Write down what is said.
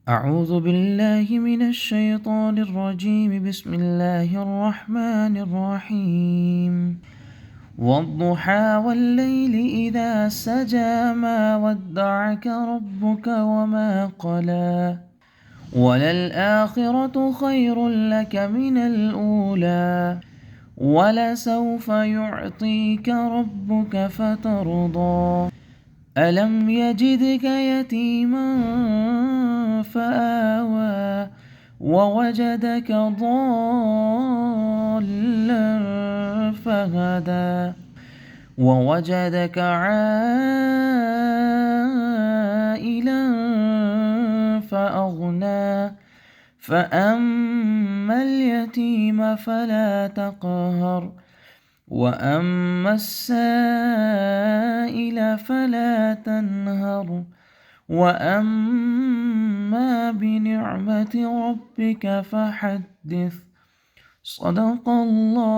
أعوذ بالله من الشيطان الرجيم. بسم الله الرحمن الرحيم. والضحى والليل إذا سجى ما ودعك ربك وما قلى وللآخرة خير لك من الأولى ولسوف يعطيك ربك فترضى ألم يجدك يتيما فآوى ووجدك ضالا فهدى ووجدك عائلا فأغنى فأما اليتيم فلا تقهر وأما السائل فلا تنهر وأما بنعمة ربك فحدث. صدق الله